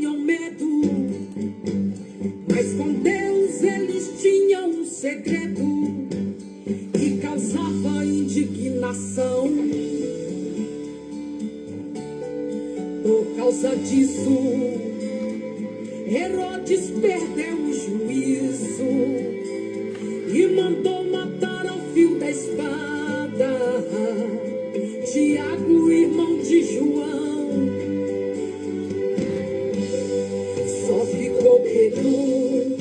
tinham medo, mas com Deus eles tinham um segredo que causava indignação. Por causa disso, Herodes perdeu o juízo e mandou matar ao fio da espada Tiago, irmão de João. Só ficou Pedro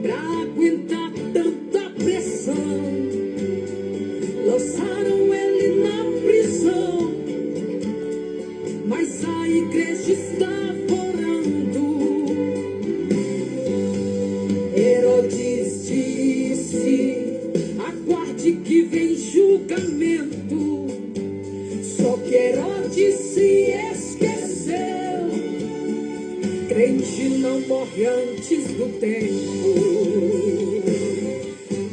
pra aguentar tanta pressão. Lançaram ele na prisão, mas a igreja está orando. Herodes disse: aguarde que vem julgamento. Só que Herodes se esqueceu. Crente não morre antes do tempo.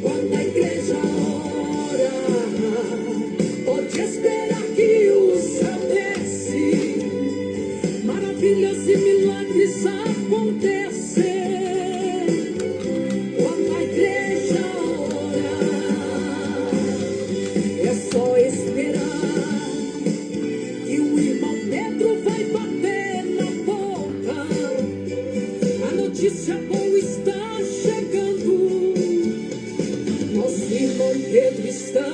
Quando a igreja ora, pode esperar que o céu desce. Maravilhas e milagres acontecem. Quando a igreja ora, é só esperar que o irmão Pedro vai bater na porta. A notícia boa está chegando. Nosso irmão Pedro está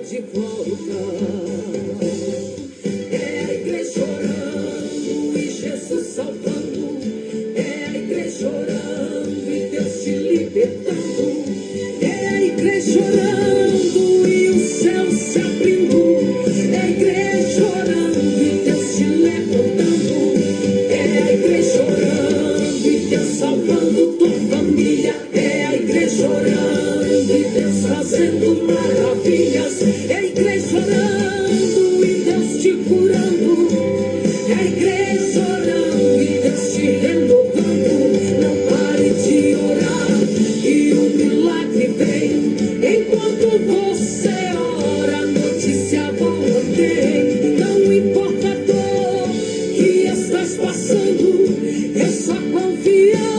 de volta. É a igreja orando e Jesus salvando. É a igreja orando e Deus te libertando. É a igreja orando e o céu se abrindo. É a igreja orando e Deus te levantando. É a igreja orando e Deus salvando tua família. É a igreja orando e Deus fazendo maravilhas. É a igreja orando e Deus te curando. É a igreja orando e Deus te renovando. Não pare de orar e o milagre vem. Enquanto você ora, notícia boa tem. Não importa a dor que estás passando, é só confiar.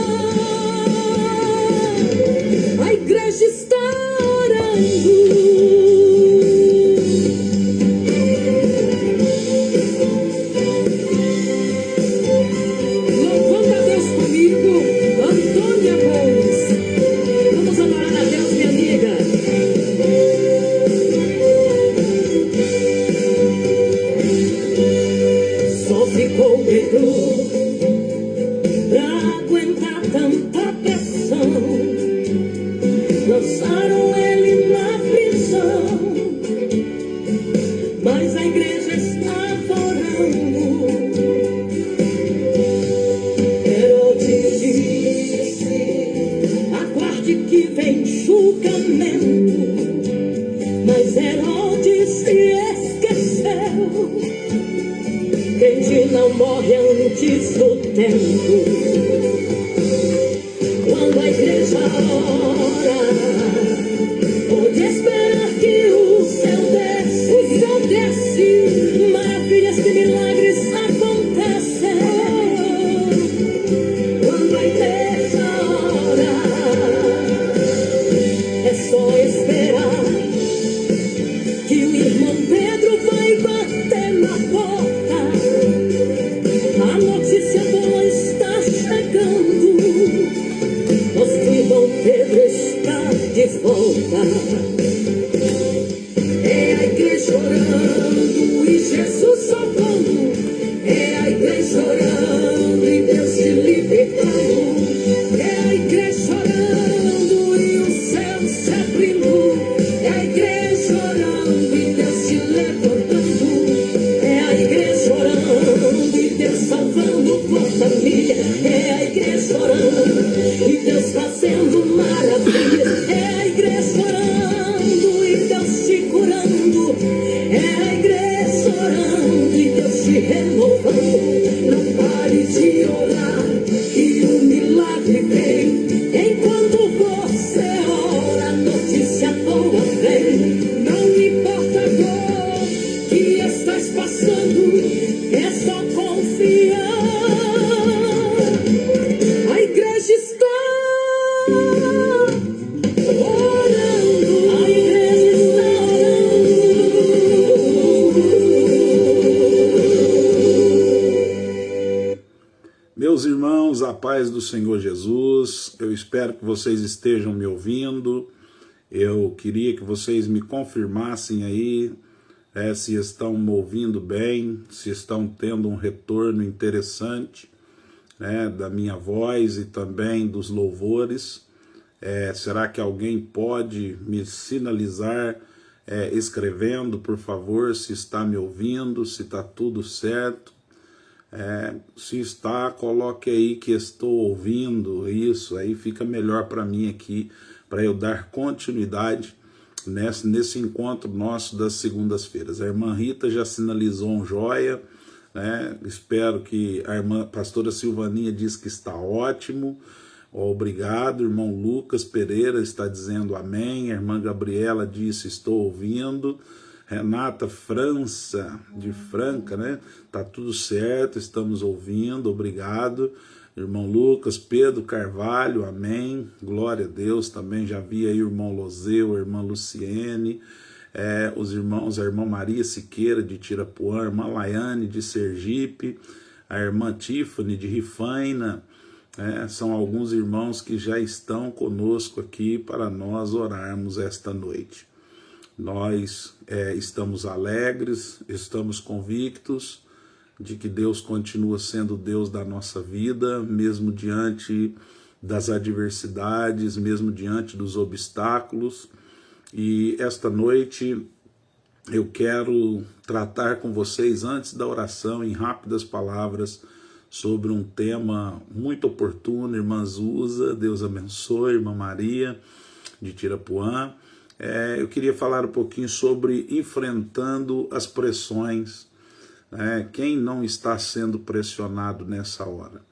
A igreja está orando. Louvando a Deus comigo, Antônia Gomes. Vamos adorar a Deus, minha amiga. Só ficou Pedro pra aguentar tanta pressão. Lançaram ele na prisão, mas a igreja estava orando. Herodes disse: aguarde que vem julgamento. Mas Herodes se esqueceu. Crente não morre antes do tempo. Quando a igreja ora, pode esperar que o céu desce. O céu desce. Maravilhas e milagres acontecem. Quando a igreja ora, é só esperar que o irmão Pedro vai bater na porta. A notícia boa está chegando. Nosso irmão Pedro está de volta. É a igreja orando e Jesus salvando. É a igreja orando e Deus te libertando. É a igreja orando e o céu se abrindo. É a igreja orando e Deus te levantando. É a igreja orando e Deus salvando tua família. É a igreja orando e Deus fazendo maravilhas. É a igreja orando e Deus te curando. É a igreja orando e Deus te renovando. Não pare de orar que o milagre vem. Enquanto você ora, a notícia boa vem. Não importa a dor que estás passando, é só confiar. Meus irmãos, a paz do Senhor Jesus, eu espero que vocês estejam me ouvindo. Eu queria que vocês me confirmassem aí se estão me ouvindo bem, se estão tendo um retorno interessante, né, da minha voz e também dos louvores. Será que alguém pode me sinalizar escrevendo, por favor, se está me ouvindo, se está tudo certo? Se está, coloque aí que estou ouvindo isso, aí fica melhor para mim aqui, para eu dar continuidade nesse encontro nosso das segundas-feiras. A irmã Rita já sinalizou um joia, né? Espero que a irmã pastora Silvaninha diz que está ótimo. Obrigado. Irmão Lucas Pereira está dizendo amém. A irmã Gabriela disse estou ouvindo. Renata França, de Franca, né? Tá tudo certo, estamos ouvindo, obrigado. Irmão Lucas, Pedro Carvalho, amém. Glória a Deus, também já vi aí o irmão Lozeu, a irmã Luciene, os irmãos, a irmã Maria Siqueira, de Tirapuã, a irmã Laiane, de Sergipe, a irmã Tiffany, de Rifaina. São alguns irmãos que já estão conosco aqui para nós orarmos esta noite. Nós estamos alegres, estamos convictos de que Deus continua sendo Deus da nossa vida, mesmo diante das adversidades, mesmo diante dos obstáculos. E esta noite eu quero tratar com vocês, antes da oração, em rápidas palavras, sobre um tema muito oportuno. Irmã Zusa, Deus abençoe, irmã Maria, de Tirapuã. Eu queria falar um pouquinho sobre enfrentando as pressões. Quem não está sendo pressionado nessa hora?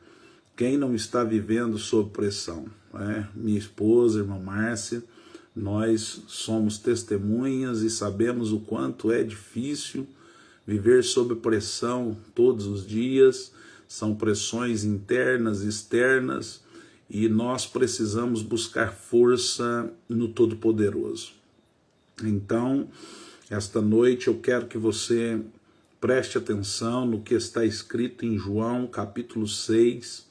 Quem não está vivendo sob pressão? Minha esposa, irmã Márcia, nós somos testemunhas e sabemos o quanto é difícil viver sob pressão todos os dias. São pressões internas e externas, e nós precisamos buscar força no Todo-Poderoso. Então, esta noite eu quero que você preste atenção no que está escrito em João capítulo 6.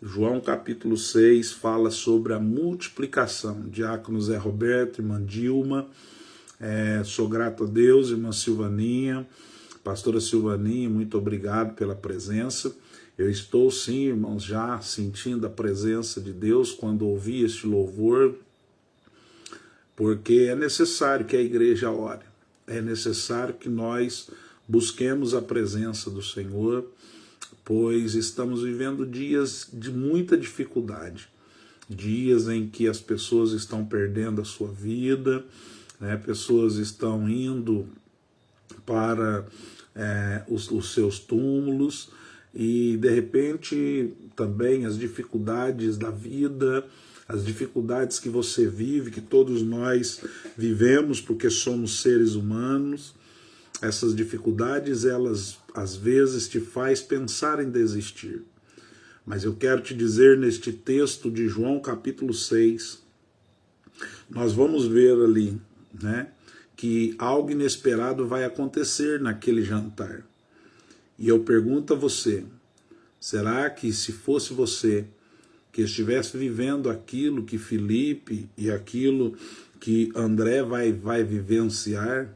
João capítulo 6 fala sobre a multiplicação. Diácono Zé Roberto, irmã Dilma, sou grato a Deus, irmã Silvaninha, pastora Silvaninha, muito obrigado pela presença. Eu estou sim, irmãos, já sentindo a presença de Deus quando ouvi este louvor, porque é necessário que a igreja ore, é necessário que nós busquemos a presença do Senhor, pois estamos vivendo dias de muita dificuldade, dias em que as pessoas estão perdendo a sua vida, pessoas estão indo para os seus túmulos, e de repente também as dificuldades da vida, as dificuldades que você vive, que todos nós vivemos porque somos seres humanos. Essas dificuldades, elas às vezes te faz pensar em desistir. Mas eu quero te dizer, neste texto de João capítulo 6, nós vamos ver ali, que algo inesperado vai acontecer naquele jantar. E eu pergunto a você, será que se fosse você que estivesse vivendo aquilo que Felipe e aquilo que André vai vivenciar,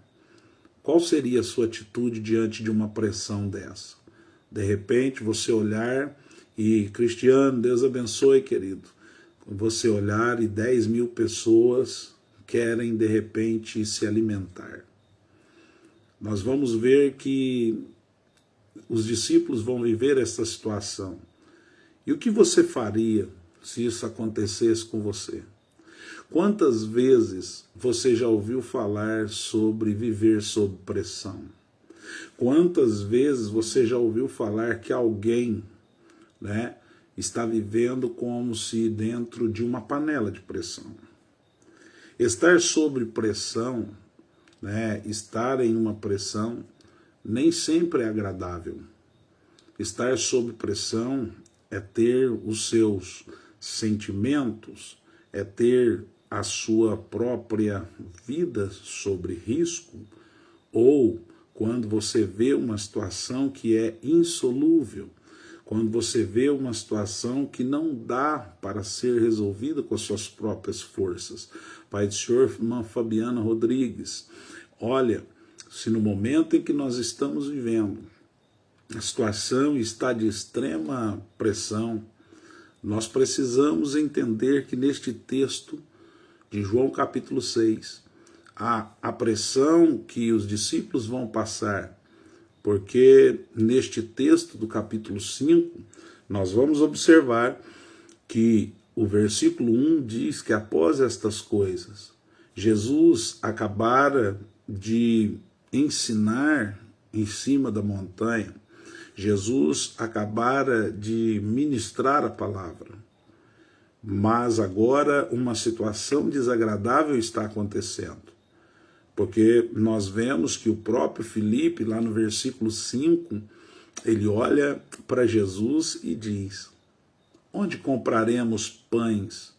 qual seria a sua atitude diante de uma pressão dessa? De repente você olhar e, Cristiano, Deus abençoe, querido, você olhar e 10 mil pessoas querem de repente se alimentar. Nós vamos ver que os discípulos vão viver essa situação. E o que você faria se isso acontecesse com você? Quantas vezes você já ouviu falar sobre viver sob pressão? Quantas vezes você já ouviu falar que alguém, está vivendo como se dentro de uma panela de pressão? Estar sob pressão, estar em uma pressão, nem sempre é agradável. Estar sob pressão é ter os seus sentimentos, é ter a sua própria vida sob risco, ou quando você vê uma situação que é insolúvel, quando você vê uma situação que não dá para ser resolvida com as suas próprias forças. Pai do Senhor, irmã Fabiana Rodrigues, olha, se no momento em que nós estamos vivendo, a situação está de extrema pressão, nós precisamos entender que neste texto de João capítulo 6, a pressão que os discípulos vão passar, porque neste texto do capítulo 5, nós vamos observar que o versículo 1 diz que após estas coisas, Jesus acabara de ensinar em cima da montanha, Jesus acabara de ministrar a palavra, mas agora uma situação desagradável está acontecendo, porque nós vemos que o próprio Filipe, lá no versículo 5, ele olha para Jesus e diz: onde compraremos pães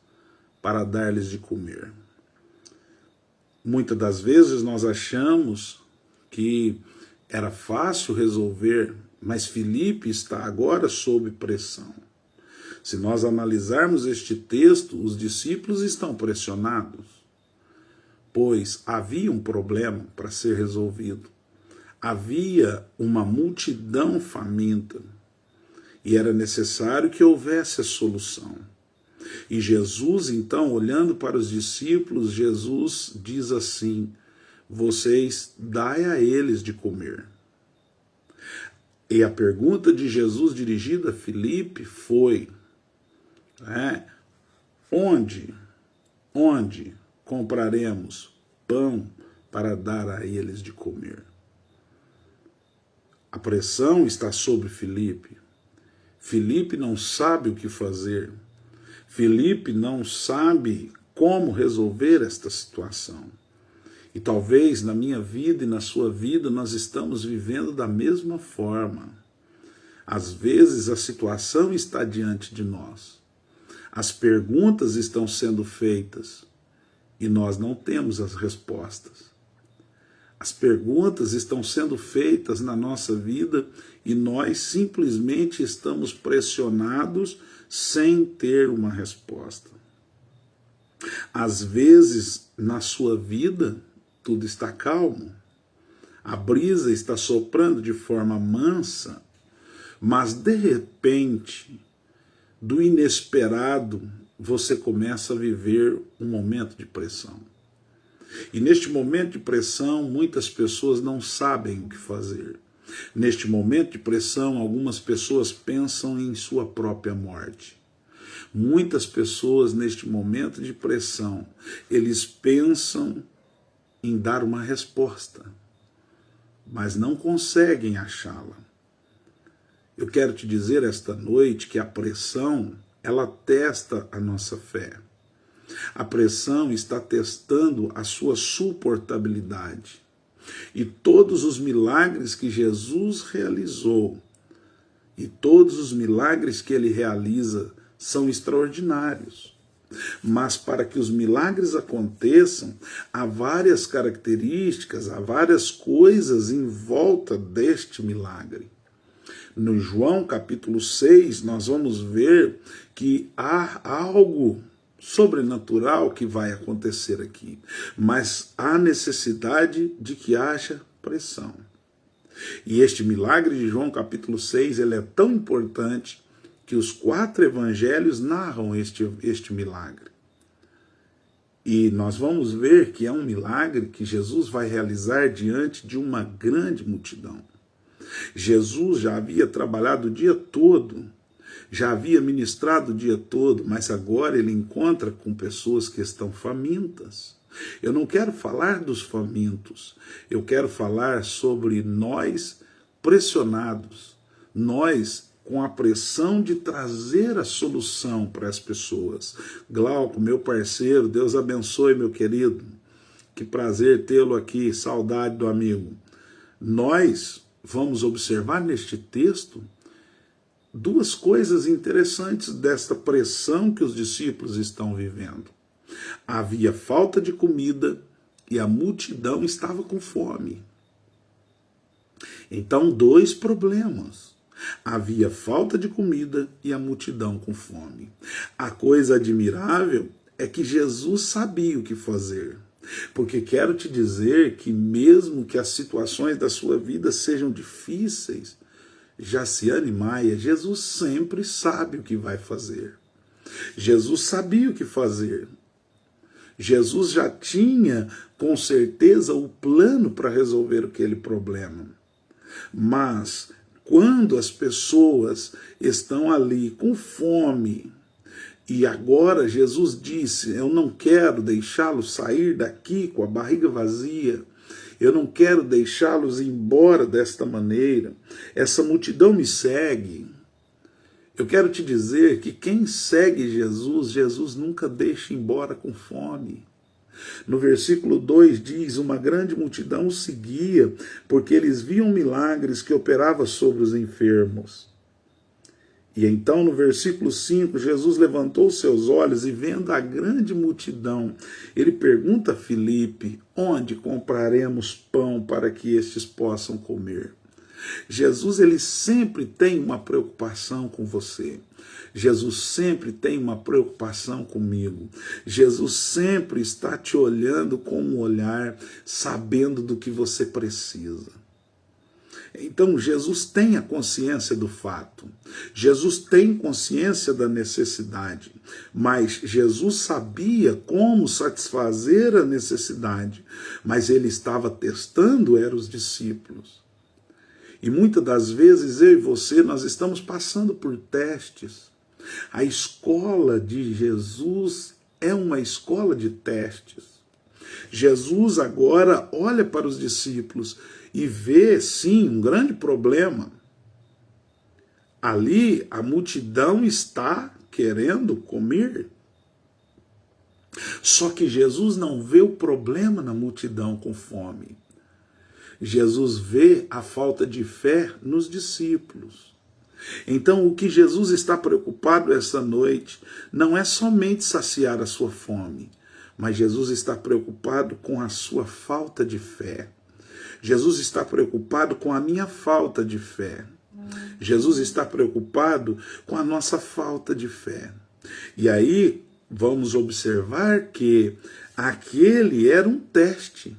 para dar-lhes de comer? Muitas das vezes nós achamos que era fácil resolver, mas Filipe está agora sob pressão. Se nós analisarmos este texto, os discípulos estão pressionados, pois havia um problema para ser resolvido. Havia uma multidão faminta e era necessário que houvesse a solução. E Jesus, então, olhando para os discípulos, Jesus diz assim: vocês dai a eles de comer. E a pergunta de Jesus dirigida a Filipe foi: onde compraremos pão para dar a eles de comer? A pressão está sobre Filipe. Filipe não sabe o que fazer. Filipe não sabe como resolver esta situação. E talvez na minha vida e na sua vida nós estamos vivendo da mesma forma. Às vezes a situação está diante de nós. As perguntas estão sendo feitas e nós não temos as respostas. As perguntas estão sendo feitas na nossa vida e nós simplesmente estamos pressionados sem ter uma resposta. Às vezes, na sua vida, tudo está calmo. A brisa está soprando de forma mansa, mas de repente, do inesperado, você começa a viver um momento de pressão. E neste momento de pressão, muitas pessoas não sabem o que fazer. Neste momento de pressão, algumas pessoas pensam em sua própria morte. Muitas pessoas, neste momento de pressão, eles pensam em dar uma resposta, mas não conseguem achá-la. Eu quero te dizer esta noite que a pressão, ela testa a nossa fé. A pressão está testando a sua suportabilidade. E todos os milagres que Jesus realizou, e todos os milagres que ele realiza são extraordinários. Mas para que os milagres aconteçam, há várias características, há várias coisas em volta deste milagre. No João capítulo 6, nós vamos ver que há algo sobrenatural que vai acontecer aqui, mas há necessidade de que haja pressão. E este milagre de João capítulo 6, ele é tão importante que os 4 evangelhos narram este milagre. E nós vamos ver que é um milagre que Jesus vai realizar diante de uma grande multidão. Jesus já havia trabalhado o dia todo, já havia ministrado o dia todo, mas agora ele encontra com pessoas que estão famintas. Eu não quero falar dos famintos, eu quero falar sobre nós pressionados, nós com a pressão de trazer a solução para as pessoas. Glauco, meu parceiro, Deus abençoe, meu querido, que prazer tê-lo aqui, saudade do amigo. Nós vamos observar neste texto 2 coisas interessantes desta pressão que os discípulos estão vivendo. Havia falta de comida e a multidão estava com fome. Então, 2 problemas. Havia falta de comida e a multidão com fome. A coisa admirável é que Jesus sabia o que fazer. Porque quero te dizer que mesmo que as situações da sua vida sejam difíceis, Jaciane Maia, Jesus sempre sabe o que vai fazer. Jesus sabia o que fazer. Jesus já tinha, com certeza, o plano para resolver aquele problema. Mas, quando as pessoas estão ali com fome, e agora Jesus disse, eu não quero deixá-los sair daqui com a barriga vazia, eu não quero deixá-los ir embora desta maneira, essa multidão me segue. Eu quero te dizer que quem segue Jesus, Jesus nunca deixa embora com fome. No versículo 2 diz, uma grande multidão o seguia, porque eles viam milagres que operava sobre os enfermos. E então no versículo 5, Jesus levantou seus olhos e vendo a grande multidão, ele pergunta a Filipe, onde compraremos pão para que estes possam comer? Jesus, ele sempre tem uma preocupação com você. Jesus sempre tem uma preocupação comigo. Jesus sempre está te olhando com um olhar, sabendo do que você precisa. Então, Jesus tem a consciência do fato. Jesus tem consciência da necessidade. Mas Jesus sabia como satisfazer a necessidade. Mas ele estava testando, eram os discípulos. E muitas das vezes eu e você, nós estamos passando por testes. A escola de Jesus é uma escola de testes. Jesus agora olha para os discípulos e vê, sim, um grande problema. Ali a multidão está querendo comer. Só que Jesus não vê o problema na multidão com fome. Jesus vê a falta de fé nos discípulos. Então, o que Jesus está preocupado essa noite não é somente saciar a sua fome, mas Jesus está preocupado com a sua falta de fé. Jesus está preocupado com a minha falta de fé. Jesus está preocupado com a nossa falta de fé. E aí, vamos observar que aquele era um teste.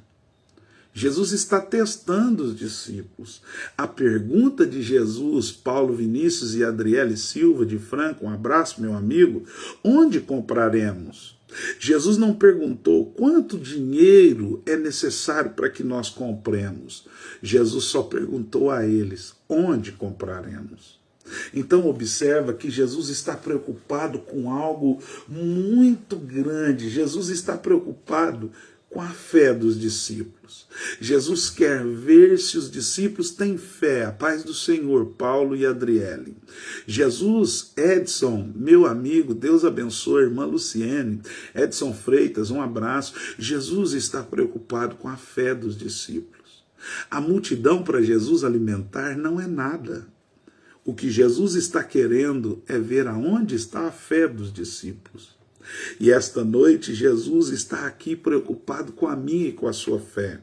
Jesus está testando os discípulos. A pergunta de Jesus, Paulo Vinícius e Adriele Silva de Franco, um abraço, meu amigo, onde compraremos? Jesus não perguntou quanto dinheiro é necessário para que nós compremos. Jesus só perguntou a eles, onde compraremos? Então observa que Jesus está preocupado com algo muito grande. Jesus está preocupado com a fé dos discípulos. Jesus quer ver se os discípulos têm fé. A paz do Senhor, Paulo e Adriele. Jesus, Edson, meu amigo, Deus abençoe, irmã Luciene, Edson Freitas, um abraço. Jesus está preocupado com a fé dos discípulos. A multidão para Jesus alimentar não é nada. O que Jesus está querendo é ver aonde está a fé dos discípulos. E esta noite Jesus está aqui preocupado com a minha e com a sua fé.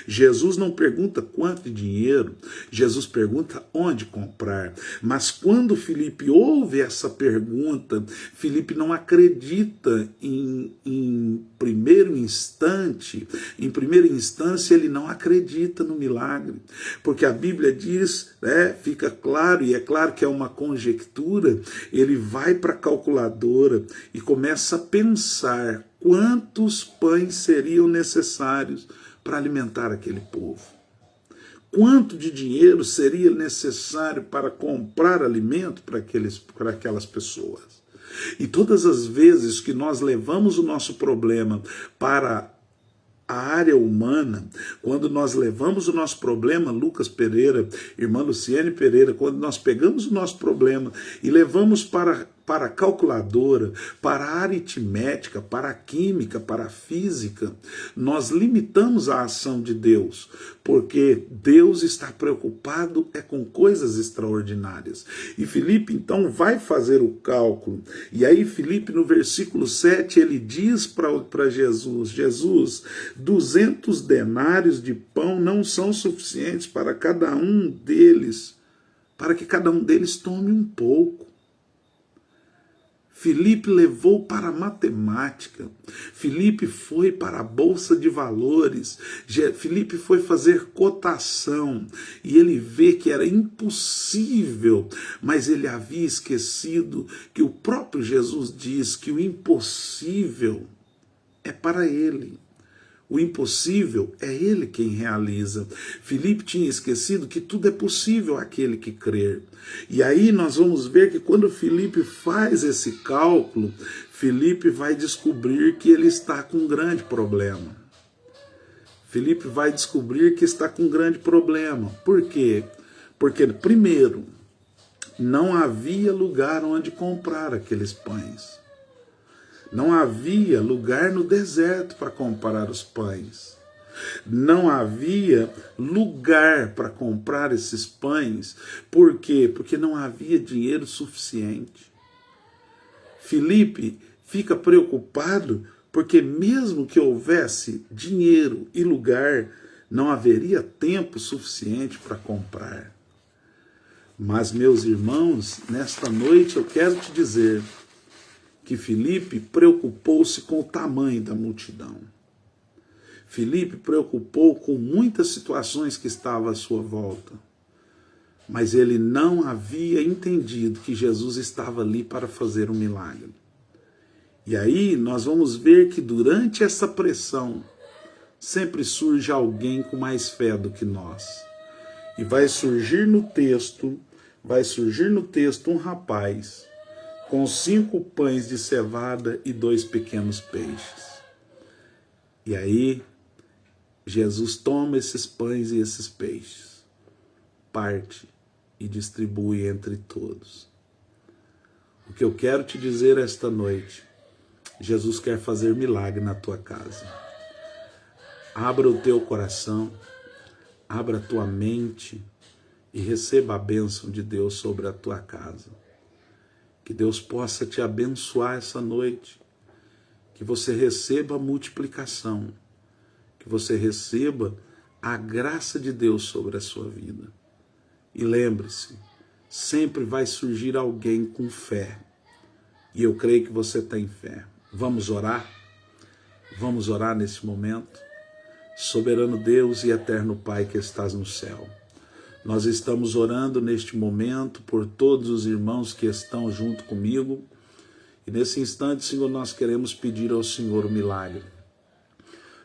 Jesus não pergunta quanto dinheiro, Jesus pergunta onde comprar. Mas quando Filipe ouve essa pergunta, Filipe não acredita em primeira instância ele não acredita no milagre. Porque a Bíblia diz, fica claro, e é claro que é uma conjectura, ele vai para a calculadora e começa a pensar quantos pães seriam necessários para alimentar aquele povo. Quanto de dinheiro seria necessário para comprar alimento para aquelas pessoas. E todas as vezes que nós levamos o nosso problema para a área humana, quando nós levamos o nosso problema, Lucas Pereira, irmã Luciene Pereira, quando nós pegamos o nosso problema e levamos para a calculadora, para a aritmética, para a química, para a física, nós limitamos a ação de Deus, porque Deus está preocupado com coisas extraordinárias. E Filipe então vai fazer o cálculo, e aí Filipe no versículo 7 ele diz para Jesus, 200 denários de pão não são suficientes para cada um deles para que cada um deles tome um pouco. Filipe levou para a matemática, Filipe foi para a bolsa de valores, Filipe foi fazer cotação e ele vê que era impossível, mas ele havia esquecido que o próprio Jesus diz que o impossível é para ele. O impossível é ele quem realiza. Filipe tinha esquecido que tudo é possível àquele que crer. E aí nós vamos ver que quando Filipe faz esse cálculo, Filipe vai descobrir que ele está com um grande problema. Filipe vai descobrir que está com um grande problema. Por quê? Porque, primeiro, não havia lugar onde comprar aqueles pães. Não havia lugar no deserto para comprar os pães. Não havia lugar para comprar esses pães. Por quê? Porque não havia dinheiro suficiente. Filipe fica preocupado porque mesmo que houvesse dinheiro e lugar, não haveria tempo suficiente para comprar. Mas, meus irmãos, nesta noite eu quero te dizer que Filipe preocupou-se com o tamanho da multidão. Filipe preocupou com muitas situações que estavam à sua volta. Mas ele não havia entendido que Jesus estava ali para fazer um milagre. E aí nós vamos ver que durante essa pressão, sempre surge alguém com mais fé do que nós. E vai surgir no texto um rapaz com 5 pães de cevada e 2 pequenos peixes. E aí, Jesus toma esses pães e esses peixes, parte e distribui entre todos. O que eu quero te dizer esta noite, Jesus quer fazer milagre na tua casa. Abra o teu coração, abra a tua mente e receba a bênção de Deus sobre a tua casa. Que Deus possa te abençoar essa noite, que você receba a multiplicação, que você receba a graça de Deus sobre a sua vida. E lembre-se, sempre vai surgir alguém com fé, e eu creio que você tem fé. Vamos orar? Vamos orar nesse momento? Soberano Deus e eterno Pai que estás no céu, nós estamos orando neste momento por todos os irmãos que estão junto comigo. E nesse instante, Senhor, nós queremos pedir ao Senhor o milagre.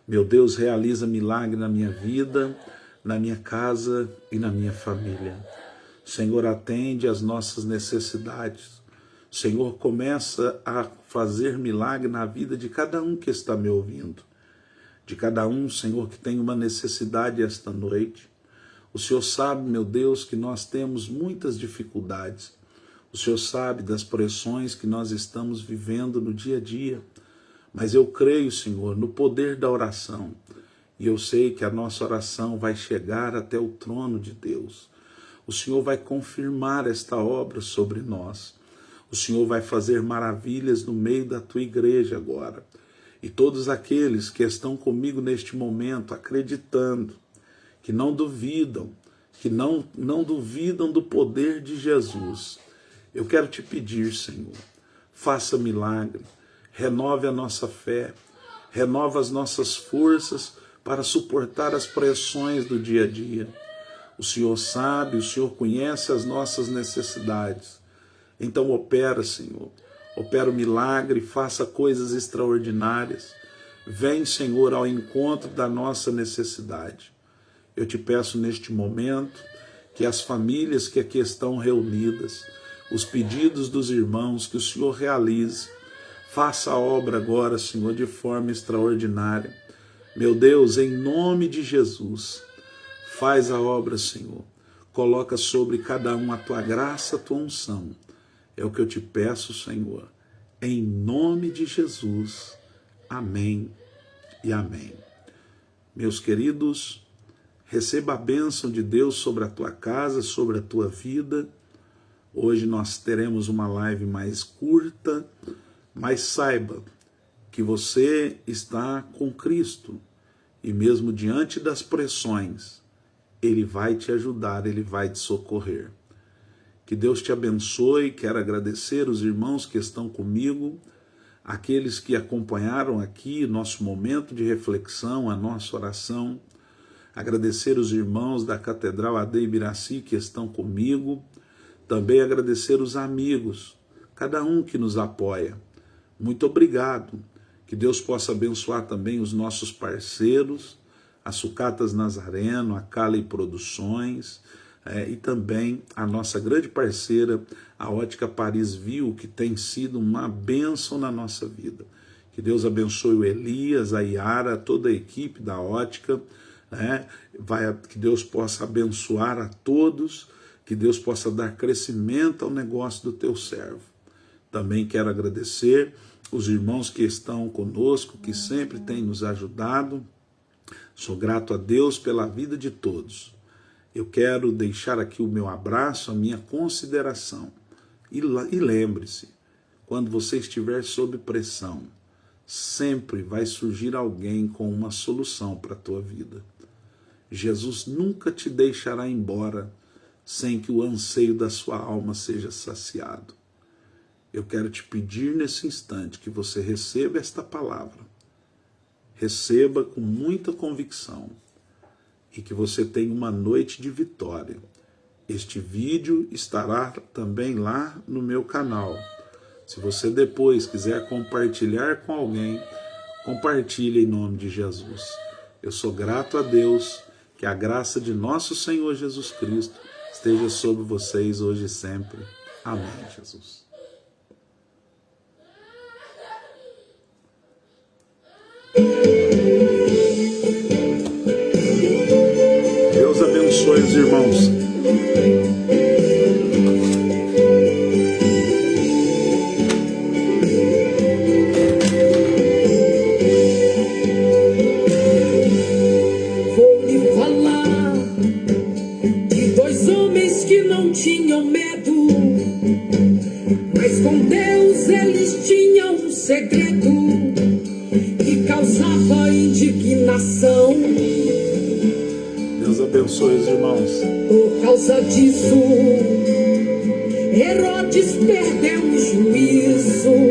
Meu Deus, realiza milagre na minha vida, na minha casa e na minha família. Senhor, atende às nossas necessidades. Senhor, começa a fazer milagre na vida de cada um que está me ouvindo. De cada um, Senhor, que tem uma necessidade esta noite. O Senhor sabe, meu Deus, que nós temos muitas dificuldades. O Senhor sabe das pressões que nós estamos vivendo no dia a dia. Mas eu creio, Senhor, no poder da oração. E eu sei que a nossa oração vai chegar até o trono de Deus. O Senhor vai confirmar esta obra sobre nós. O Senhor vai fazer maravilhas no meio da tua igreja agora. E todos aqueles que estão comigo neste momento, acreditando, que não duvidam, não duvidam do poder de Jesus. Eu quero te pedir, Senhor, faça milagre, renove a nossa fé, renova as nossas forças para suportar as pressões do dia a dia. O Senhor sabe, o Senhor conhece as nossas necessidades. Então opera, Senhor, opera o milagre, faça coisas extraordinárias. Vem, Senhor, ao encontro da nossa necessidade. Eu te peço neste momento que as famílias que aqui estão reunidas, os pedidos dos irmãos, que o Senhor realize. Faça a obra agora, Senhor, de forma extraordinária. Meu Deus, em nome de Jesus, faz a obra, Senhor. Coloca sobre cada um a tua graça, a tua unção. É o que eu te peço, Senhor. Em nome de Jesus. Amém e amém. Meus queridos, receba a bênção de Deus sobre a tua casa, sobre a tua vida. Hoje nós teremos uma live mais curta, mas saiba que você está com Cristo e mesmo diante das pressões, Ele vai te ajudar, Ele vai te socorrer. Que Deus te abençoe. Quero agradecer os irmãos que estão comigo, aqueles que acompanharam aqui nosso momento de reflexão, a nossa oração. Agradecer os irmãos da Catedral AD Ibiraci que estão comigo. Também agradecer os amigos, cada um que nos apoia. Muito obrigado. Que Deus possa abençoar também os nossos parceiros, a Sucatas Nazareno, a Cali Produções, e também a nossa grande parceira, a Ótica Paris Viu, que tem sido uma bênção na nossa vida. Que Deus abençoe o Elias, a Yara, toda a equipe da Ótica, que Deus possa abençoar a todos, que Deus possa dar crescimento ao negócio do teu servo. Também quero agradecer os irmãos que estão conosco, que sempre têm nos ajudado. Sou grato a Deus pela vida de todos. Eu quero deixar aqui o meu abraço, a minha consideração. E lembre-se, quando você estiver sob pressão, sempre vai surgir alguém com uma solução para a tua vida. Jesus nunca te deixará embora sem que o anseio da sua alma seja saciado. Eu quero te pedir nesse instante que você receba esta palavra. Receba com muita convicção e que você tenha uma noite de vitória. Este vídeo estará também lá no meu canal. Se você depois quiser compartilhar com alguém, compartilhe em nome de Jesus. Eu sou grato a Deus, que a graça de nosso Senhor Jesus Cristo esteja sobre vocês hoje e sempre. Amém, Jesus. Deus abençoe os irmãos. Vou lhe falar de dois homens que não tinham medo, mas com Deus eles tinham um segredo que causava indignação. Deus abençoe os irmãos. Por causa disso, Herodes perdeu o juízo